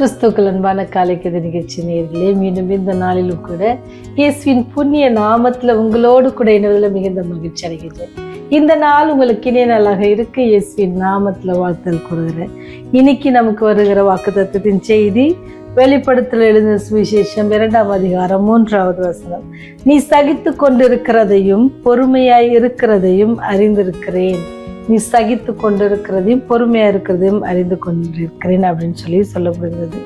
கிறிஸ்துக்கள் அன்பான காலைக்கதை நிகழ்ச்சி நேயர்களே, மீண்டும் இந்த நாளிலும் கூட இயேசுவின் புண்ணிய நாமத்துல உங்களோடு கூட இணைவதில் மிகுந்த மகிழ்ச்சி அடைகின்றேன். இந்த நாள் உங்களுக்கு இனிய நாளாக இருக்க இயேசுவின் நாமத்துல வாழ்த்தல் கூறுகிறேன். இன்னைக்கு நமக்கு வருகிற வாக்குத்தத்தத்தின் செய்தி வெளிப்படுத்தல் எழுதின சுவிசேஷம் 2ஆம் அதிகாரம் 3வது வசனம். நீ சகித்து கொண்டிருக்கிறதையும் பொறுமையாய் இருக்கிறதையும் அறிந்திருக்கிறேன். நீ சகித்து கொண்டிருக்கிறதையும் பொறுமையா இருக்கிறதையும் அறிந்து கொண்டிருக்கிறேன் அப்படின்னு சொல்லப்படுகிறது.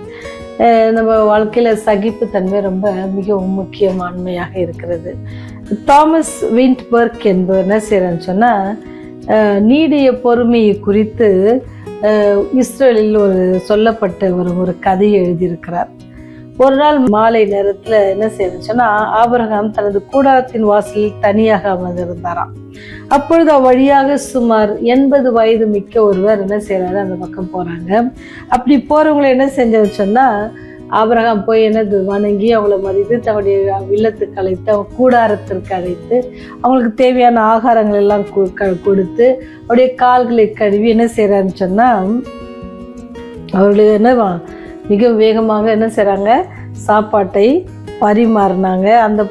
நம்ம வாழ்க்கையில சகிப்புத்தன்மை ரொம்ப மிகவும் முக்கியமானமையாக இருக்கிறது. தாமஸ் விண்ட்பர்க் என்பவர் என்ன செய்யறான்னு சொன்னா, நீடிய பொறுமையை குறித்து இஸ்ரேலில் சொல்லப்பட்ட ஒரு கதையை எழுதியிருக்கிறார். ஒரு நாள் மாலை நேரத்துல என்ன செய்யணும்னு சொன்னா, ஆபிரகாம் தனது கூடாரத்தின் வாசலில் தனியாக அமர்ந்திருந்தாராம். அப்பொழுது வழியாக சுமார் 80 வயது மிக்க ஒருவர் என்ன செய்யறாரு, அந்த பக்கம் போறாங்க. அப்படி போறவங்களை என்ன செஞ்சு சொன்னா, ஆபிரகாம் போய் என்னது வணங்கி அவங்கள மதித்து தன்னுடைய இல்லத்துக்கு அழைத்து அவங்க கூடாரத்திற்கு அழைத்து அவங்களுக்கு தேவையான ஆகாரங்கள் எல்லாம் கொடுத்து அவருடைய கால்களை கழுவி என்ன செய்யறாருன்னு சொன்னா, அவர்களுக்கு என்ன மிக வேகமாக என்ன செய்கிறாங்க, சாப்பாட்டை பரிமாறினாங்க. அந்த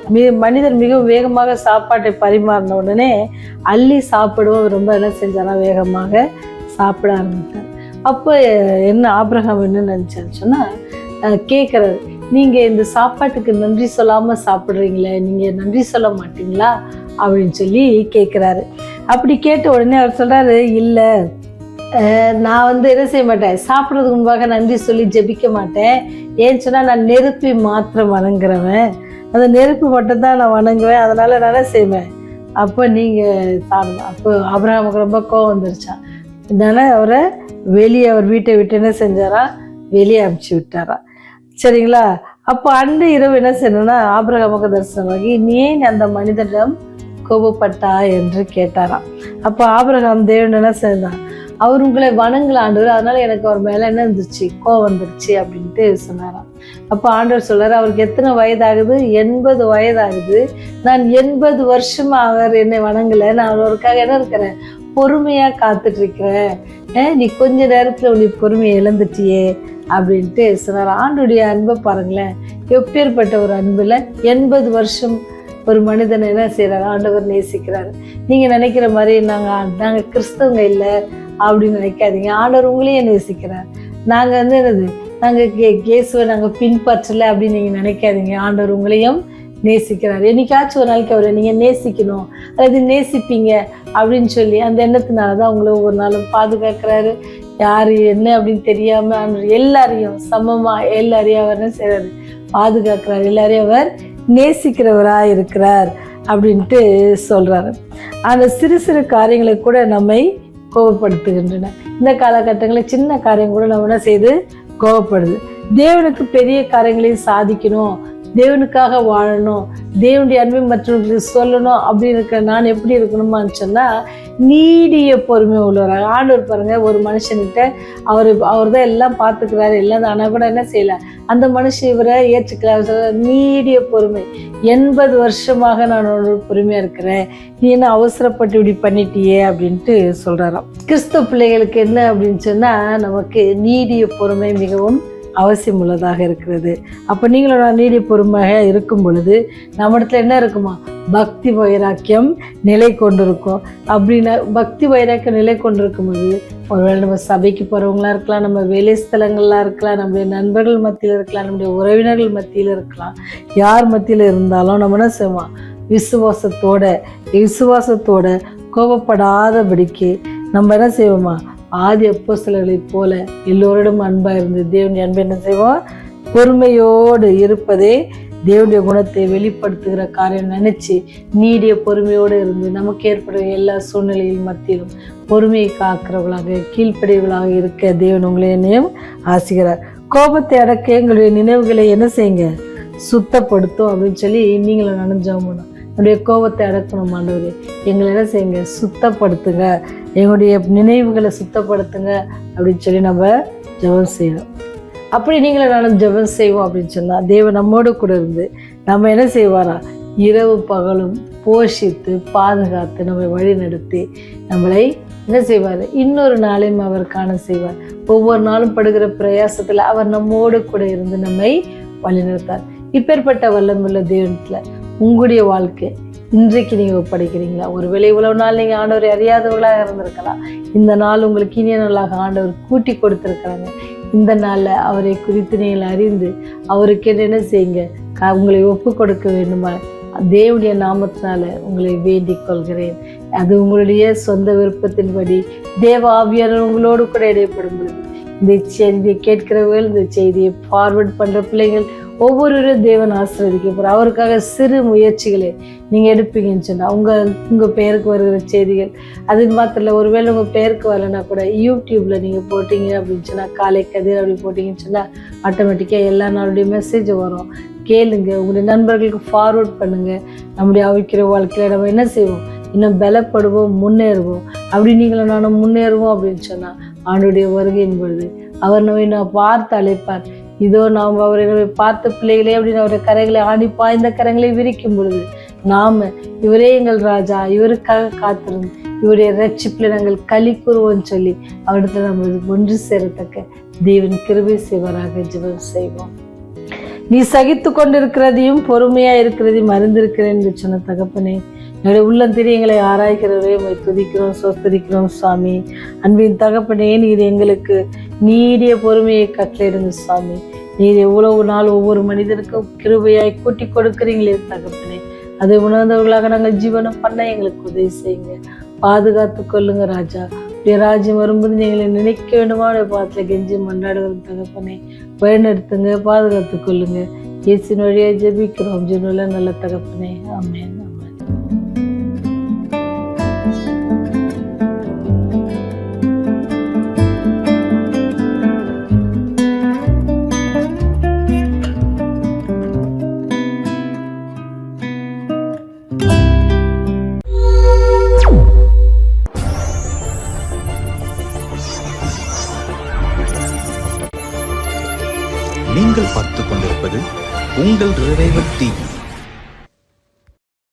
மனிதர் மிக வேகமாக சாப்பாட்டை பரிமாறின உடனே அள்ளி சாப்பிடுவோம் ரொம்ப என்ன செஞ்சானா, வேகமாக சாப்பிட ஆரம்பித்தார். அப்போ என்ன ஆபிரகாம் என்ன நினச்சான்னு சொன்னால், கேட்குறாரு, நீங்கள் இந்த சாப்பாட்டுக்கு நன்றி சொல்லாமல் சாப்பிட்றீங்களே, நீங்கள் நன்றி சொல்ல மாட்டீங்களா அப்படின்னு சொல்லி கேட்குறாரு. அப்படி கேட்ட உடனே அவர் சொல்கிறாரு, இல்லை நான் என்ன செய்ய மாட்டேன், சாப்பிட்றதுக்கு முன்பாக நன்றி சொல்லி ஜெபிக்க மாட்டேன். ஏன்னு சொன்னால் நான் நெருப்பி மாத்திரம் வணங்குறவன், அந்த நெருப்பு மட்டும்தான் நான் வணங்குவேன், அதனால நான் என்ன செய்வேன். அப்போ நீங்கள் சாப்பிடணும். அப்போ ஆபிரகாமுக்கு ரொம்ப கோவம் வந்துருச்சான். இதனால அவரை வெளியே அவர் வீட்டை விட்டு என்ன செஞ்சாரா, வெளியே அனுப்பிச்சி விட்டாரா. சரிங்களா. அப்போ அன்று இரவு என்ன செய்யணும்னா, ஆபிரகாமுக்கு தரிசனமாகி நீ ஏன் அந்த மனிதனிடம் கோபப்பட்டா என்று கேட்டாராம். அப்போ ஆபிரகாம் தேவன் என்ன செய்தான், அவர் உங்களை வணங்கல ஆண்டவர், அதனால எனக்கு அவர் மேல என்ன இருந்துச்சு, கோவம் வந்துருச்சு அப்படின்ட்டு சொன்னாராம். அப்போ ஆண்டவர் சொல்றாரு, அவருக்கு எத்தனை வயதாகுது, 80 வயதாகுது. நான் 80 வருஷமா அவர் என்னை வணங்கல, நான் அவருக்காக என்ன இருக்கிறேன், பொறுமையா காத்துட்டு இருக்கிறேன். நீ கொஞ்ச நேரத்துல உனக்கு பொறுமையை இழந்துட்டியே அப்படின்ட்டு சொன்னார். ஆண்டுடைய அன்பை பாருங்களேன், எப்பேற்பட்ட ஒரு அன்புல 80 வருஷம் ஒரு மனிதனை என்ன செய்யறாரு, ஆண்டவர் நேசிக்கிறாரு. நீங்க நினைக்கிற மாதிரி நாங்க கிறிஸ்தவங்க இல்லை அப்படின்னு நினைக்காதீங்க. ஆண்டவர் உங்களையே நேசிக்கிறார். நாங்க என்னது, நாங்க இயேசுவை நாங்க பின்பற்றல அப்படின்னு நீங்க நினைக்காதீங்க. ஆண்டவர் உங்களையும் நேசிக்கிறார். என்னைக்காச்சும் ஒரு நாளைக்கு அவரை நீங்க நேசிக்கணும், அல்லது நேசிப்பீங்க அப்படின்னு சொல்லி அந்த எண்ணத்தினாலதான் உங்களை ஒவ்வொரு நாளும் பாதுகாக்கிறாரு. யாரு என்ன அப்படின்னு தெரியாம ஆண்டவர் எல்லாரையும் சமமா எல்லாரையும் அவர் என்ன செய்யறாரு, பாதுகாக்கிறார். எல்லாரையும் அவர் நேசிக்கிறவராக இருக்கிறார் அப்படின்ட்டு சொல்றாரு. அந்த சிறு சிறு காரியங்களை கூட நம்மை கோபப்படுத்துகின்றன. இந்த காலகட்டங்களில் சின்ன காரியம் கூட நம்ம என்ன செய்து கோபப்படுது. தேவனுக்கு பெரிய காரியங்களையும் சாதிக்கணும், தேவனுக்காக வாழணும், தேவனுடைய அன்பை மற்றவர்களுக்கு சொல்லணும் அப்படின்னு இருக்க நான் எப்படி இருக்கணுமான்னு சொன்னா, நீடிய பொறுமை உள்ளவராக. ஆண்டவர் பாருங்க, ஒரு மனுஷன்கிட்ட அவர் தான் எல்லாம் பார்த்துக்கிறாரு, எல்லாம் ஆனால் கூட என்ன செய்யல, அந்த மனுஷன் இவரை ஏற்றுக்கிறார். நீடிய பொறுமை, 80 வருஷமாக நான் பொறுமையா இருக்கிறேன், நீ என்ன அவசரப்பட்டு இப்படி பண்ணிட்டியே அப்படின்ட்டு சொல்றாராம். கிறிஸ்தவ பிள்ளைகளுக்கு என்ன அப்படின்னு சொன்னா, நமக்கு நீடிய பொறுமை மிகவும் அவசியம் உள்ளதாக இருக்கிறது. அப்போ நீங்களோட நீடிய பொறுமையாக இருக்கும் பொழுது நம்ம இடத்துல என்ன இருக்குமா, பக்தி வைராக்கியம் நிலை கொண்டிருக்கும். அப்படின்னா பக்தி வைராக்கியம் நிலை கொண்டிருக்கும் போது, ஒருவேளை நம்ம சபைக்கு போறவங்களா இருக்கலாம், நம்ம வேலை ஸ்தலங்கள்லாம் இருக்கலாம், நம்முடைய நண்பர்கள் மத்தியில் இருக்கலாம், நம்முடைய உறவினர்கள் மத்தியில் இருக்கலாம், யார் மத்தியில் இருந்தாலும் நம்ம என்ன செய்வோம், விசுவாசத்தோட கோபப்படாதபடிக்கு நம்ம என்ன செய்வோமா, ஆதி அப்போஸ்தலர்களைப் போல எல்லோரிடம் அன்பா இருந்து தேவனுடைய அன்பை என்ன செய்வோம், பொறுமையோடு இருப்பதே தேவனுடைய குணத்தை வெளிப்படுத்துகிற காரியம் நினைச்சு நீடிய பொறுமையோடு இருந்து நமக்கு ஏற்படுற எல்லா சூழ்நிலையில் மத்தியிலும் பொறுமையை காக்கிறவர்களாக கீழ்ப்படியவர்களாக இருக்க தேவன் உங்களை என்னையும் ஆசிக்கிறார். கோபத்தை அடக்க எங்களுடைய நினைவுகளை என்ன செய்யுங்க, சுத்தப்படுத்தும் அப்படின்னு சொல்லி நீங்களும் நனைஞ்சோம். என்னுடைய கோபத்தை அடக்கணும் ஆண்டவரே, எங்களை என்ன செய்யுங்க, சுத்தப்படுத்துங்க, எங்களுடைய நினைவுகளை சுத்தப்படுத்துங்க அப்படின்னு சொல்லி நம்ம ஜெபம் செய்யணும். அப்படி நீங்களும் நானும் ஜெபம் செய்வோம் அப்படின்னு சொன்னா, தேவன் நம்மோடு கூட இருந்து நம்ம என்ன செய்வாரா, இரவு பகலும் போஷித்து பாதுகாத்து நம்மை வழி நடத்தி நம்மளை என்ன செய்வார், இன்னொரு நாளையும் அவர் காண செய்வார். ஒவ்வொரு நாளும் படுகிற பிரயாசத்துல அவர் நம்மோடு கூட இருந்து நம்மை வழிநடத்தார். இப்பேற்பட்ட வல்லமுள்ள தேவனத்துல உங்களுடைய வாழ்க்கை இன்றைக்கு நீங்க ஒப்படைக்கிறீங்களா? ஒருவேளை இவ்வளவு நாள் நீங்க ஆண்டவரை அறியாதவர்களாக இருந்திருக்கலாம். இந்த நாள் உங்களுக்கு இனிய நாளாக ஆண்டவர் கூட்டி கொடுத்திருக்கிறாங்க. இந்த நாள்ல அவரை குறித்து நீங்கள் அறிந்து அவருக்கு என்ன செய்யுங்க, உங்களை ஒப்பு கொடுக்க வேண்டுமா? தேவனுடைய நாமத்தினால உங்களை வேண்டிக் கொள்கிறேன். அது உங்களுடைய சொந்த விருப்பத்தின்படி தேவ ஆவியானவர் உங்களோடு கூட இடைப்படும் பொழுது இந்த செய்தியை கேட்கிறவர்கள், இந்த செய்தியை ஃபார்வர்ட் பண்ற பிள்ளைகள் ஒவ்வொருவரும் தேவன் ஆசீர்வதிக்க போறார். அவருக்காக சிறு முயற்சிகளை நீங்க எடுப்பீங்கன்னு சொன்னா உங்க பெயருக்கு வருகிற செய்திகள் அது மாத்திரம். ஒருவேளை உங்க பெயருக்கு வரலைன்னா கூட யூடியூப்ல நீங்க போட்டீங்க அப்படின்னு சொன்னா, காலை கதிர் அப்படி போட்டீங்கன்னு சொன்னா ஆட்டோமேட்டிக்கா எல்லா நாளுடைய மெசேஜ் வரும். கேளுங்க, உங்களுடைய நண்பர்களுக்கு ஃபார்வர்ட் பண்ணுங்க. நம்முடைய அவிக்கிற வாழ்க்கையில நம்ம என்ன செய்வோம், இன்னும் பலப்படுவோம், முன்னேறுவோம். அப்படி நீங்களும் நானும் முன்னேறுவோம் அப்படின்னு சொன்னா ஆண்டுடைய வருகையின் பொழுது அவர் நம்மை நான் பார்த்து அழைப்பார். இதோ நாம் அவரை நம்மை பார்த்த பிள்ளைகளே அப்படின்னு அவருடைய கரைகளை ஆணி பாய்ந்த கரங்களை விரிக்கும் பொழுது நாம இவரே எங்கள் ராஜா, இவருக்காக காத்திருந்து இவருடைய ரட்சிப்பில் நாங்கள் களி கூறுவோம்னு சொல்லி அவரிடத்துல நம்ம ஒன்று சேரத்தக்க தேவன் கிருபை செய்வராக ஜெபம் செய்வோம். நீ சகித்து கொண்டிருக்கிறதையும் பொறுமையா இருக்கிறதையும் அறிந்திருக்கிறேன் என்று சொன்ன தகப்பனே, என்னுடைய உள்ளம் எங்களை ஆராய்கிறவரே துதிக்கிறோம், சொஸ்தரிக்கிறோம் சுவாமி. அன்பின் தகப்பனே, நீர் எங்களுக்கு நீடிய பொறுமையை கட்டளையிடுங்க சுவாமி. நீர் எவ்வளவு நாள் ஒவ்வொரு மனிதனுக்கும் கிருபையாய் கூட்டி கொடுக்குறீங்களே தகப்பனே, அதை உணர்ந்தவர்களாக நாங்கள் ஜீவனம் பண்ண எங்களுக்கு உதவி செய்யுங்க. பாதுகாத்து கொள்ளுங்க ராஜா. ராஜ்யம் வரும்போது நீங்களை நினைக்க வேண்டுமா பாத்துல கெஞ்சி மன்றாடுகிற தகப்பனே, வழிநடத்துங்க, பாதுகாத்து கொள்ளுங்க. இயேசுவின் வழியா ஜெபிக்கிறோம் ஜீவனுள்ள நல்ல தகப்பனே, ஆமென். நீங்கள் பார்த்துக் கொண்டிருப்பது உங்கள் ரிவைவல் டிவி.